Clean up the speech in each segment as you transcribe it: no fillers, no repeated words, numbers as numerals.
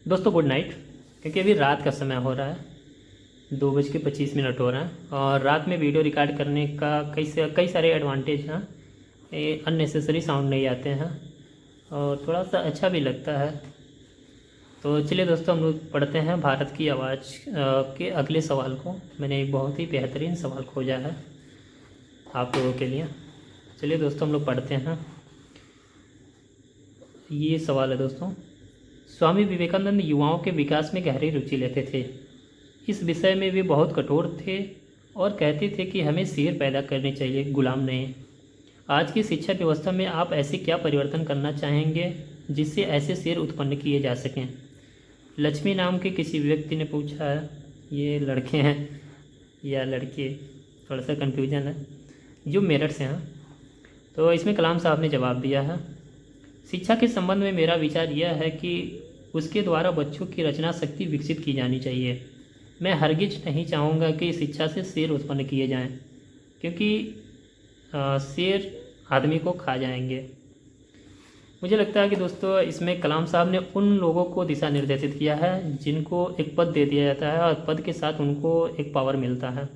दोस्तों good night. क्योंकि अभी रात का समय हो रहा है, 2:25 हो रहा है और रात में वीडियो रिकॉर्ड करने का कई सारे एडवांटेज हैं। ये अननेसेसरी साउंड नहीं आते हैं और थोड़ा सा अच्छा भी लगता है। तो चलिए दोस्तों, हम लोग पढ़ते हैं भारत की आवाज़ के अगले सवाल को। मैंने एक बहुत ही बेहतरीन सवाल खोजा है आप लोगों के लिए। चलिए दोस्तों, हम लोग पढ़ते हैं। ये सवाल है दोस्तों, स्वामी विवेकानंद युवाओं के विकास में गहरी रुचि लेते थे। इस विषय में वे बहुत कठोर थे और कहते थे कि हमें शेर पैदा करने चाहिए, गुलाम नहीं। आज की शिक्षा व्यवस्था में आप ऐसे क्या परिवर्तन करना चाहेंगे जिससे ऐसे शेर उत्पन्न किए जा सकें? लक्ष्मी नाम के किसी व्यक्ति ने पूछा है। ये लड़के हैं या लड़के, थोड़ा सा कन्फ्यूजन है, जो मेरठ से हैं। तो इसमें कलाम साहब ने जवाब दिया है, शिक्षा के संबंध में मेरा विचार यह है कि उसके द्वारा बच्चों की रचना शक्ति विकसित की जानी चाहिए। मैं हरगिज नहीं चाहूँगा कि शिक्षा से शेर उत्पन्न किए जाएं, क्योंकि शेर आदमी को खा जाएंगे। मुझे लगता है कि दोस्तों इसमें कलाम साहब ने उन लोगों को दिशा निर्देशित किया है जिनको एक पद दे दिया जाता है और पद के साथ उनको एक पावर मिलता है।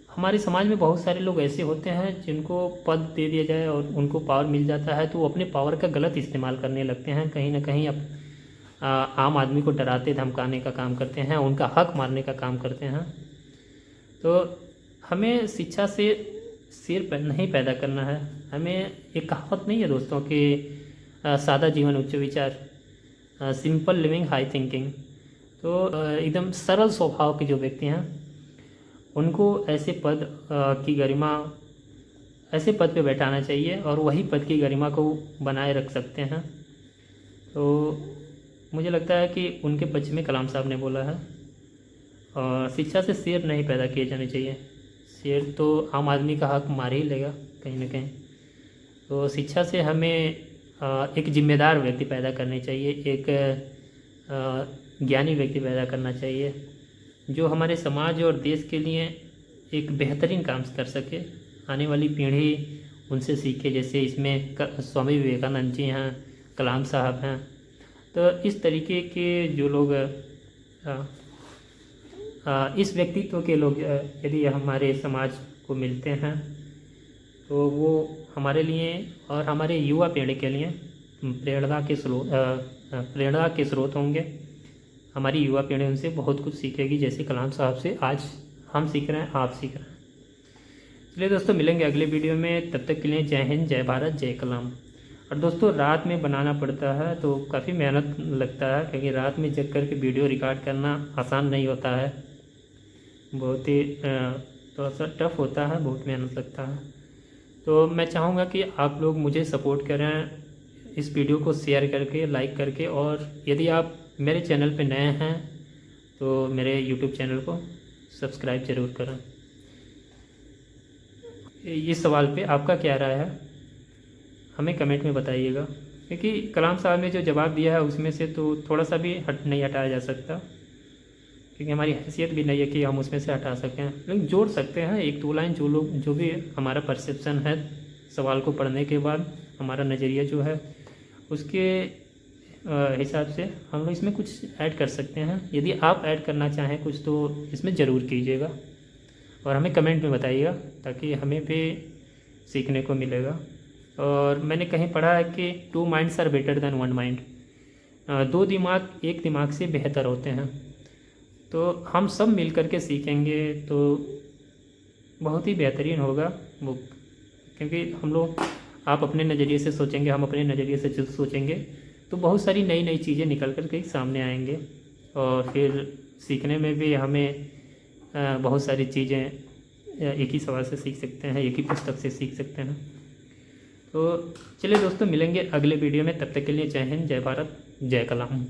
हमारे समाज में बहुत सारे लोग ऐसे होते हैं जिनको पद दे दिया जाए और उनको पावर मिल जाता है तो वो अपने पावर का गलत इस्तेमाल करने लगते हैं। कहीं ना कहीं आम आदमी को डराते धमकाने का काम करते हैं, उनका हक मारने का काम करते हैं। तो हमें शिक्षा से शेर नहीं पैदा करना है। हमें एक कहावत नहीं है दोस्तों कि सादा जीवन उच्च विचार, सिंपल लिविंग हाई थिंकिंग। तो एकदम सरल स्वभाव के जो व्यक्ति हैं उनको ऐसे पद की गरिमा, ऐसे पद पे बैठाना चाहिए और वही पद की गरिमा को बनाए रख सकते हैं। तो मुझे लगता है कि उनके पक्ष में कलाम साहब ने बोला है। और शिक्षा से शेर नहीं पैदा किए जाने चाहिए। शेर तो आम आदमी का हक मार ही लेगा कहीं ना कहीं। तो शिक्षा से हमें एक जिम्मेदार व्यक्ति पैदा करने चाहिए, एक ज्ञानी व्यक्ति पैदा करना चाहिए जो हमारे समाज और देश के लिए एक बेहतरीन काम कर सके। आने वाली पीढ़ी उनसे सीखे, जैसे इसमें स्वामी विवेकानंद जी हैं, कलाम साहब हैं। तो इस तरीके के जो लोग इस व्यक्तित्व के लोग यदि हमारे समाज को मिलते हैं तो वो हमारे लिए और हमारे युवा पीढ़ी के लिए प्रेरणा के स्रोत होंगे। हमारी युवा पीढ़ी उनसे बहुत कुछ सीखेगी, जैसे कलाम साहब से आज हम सीख रहे हैं, आप सीख रहे हैं। चलिए दोस्तों, मिलेंगे अगले वीडियो में। तब तक के लिए जय हिंद, जय भारत, जय कलाम। और दोस्तों रात में बनाना पड़ता है तो काफ़ी मेहनत लगता है, क्योंकि रात में जग करके वीडियो रिकॉर्ड करना आसान नहीं होता है, बहुत ही थोड़ा सा टफ होता है, बहुत मेहनत लगता है। तो मैं चाहूँगा कि आप लोग मुझे सपोर्ट करें इस वीडियो को शेयर करके, लाइक करके, और यदि आप मेरे चैनल पे नए हैं तो मेरे यूट्यूब चैनल को सब्सक्राइब ज़रूर करें। इस सवाल पे आपका क्या राय है हमें कमेंट में बताइएगा, क्योंकि कलाम साहब ने जो जवाब दिया है उसमें से तो थोड़ा सा भी नहीं हटाया जा सकता, क्योंकि हमारी हैसियत भी नहीं है कि हम उसमें से हटा सकें। लेकिन जोड़ सकते हैं एक दो लाइन, जो भी हमारा परसेप्शन है सवाल को पढ़ने के बाद, हमारा नज़रिया जो है उसके हिसाब से हम लोग इसमें कुछ ऐड कर सकते हैं। यदि आप ऐड करना चाहें कुछ तो इसमें ज़रूर कीजिएगा और हमें कमेंट में बताइएगा, ताकि हमें भी सीखने को मिलेगा। और मैंने कहीं पढ़ा है कि 2 minds are better than 1 mind, 2 दिमाग एक दिमाग से बेहतर होते हैं। तो हम सब मिल कर के सीखेंगे तो बहुत ही बेहतरीन होगा वो, क्योंकि हम लोग, आप अपने नज़रिए से सोचेंगे, हम अपने नज़रिए से सोचेंगे, तो बहुत सारी नई नई चीज़ें निकल कर के सामने आएंगे और फिर सीखने में भी हमें बहुत सारी चीज़ें एक ही सवाल से सीख सकते हैं, एक ही पुस्तक से सीख सकते हैं। तो चलिए दोस्तों, मिलेंगे अगले वीडियो में। तब तक के लिए जय हिंद, जय भारत, जय कलाम।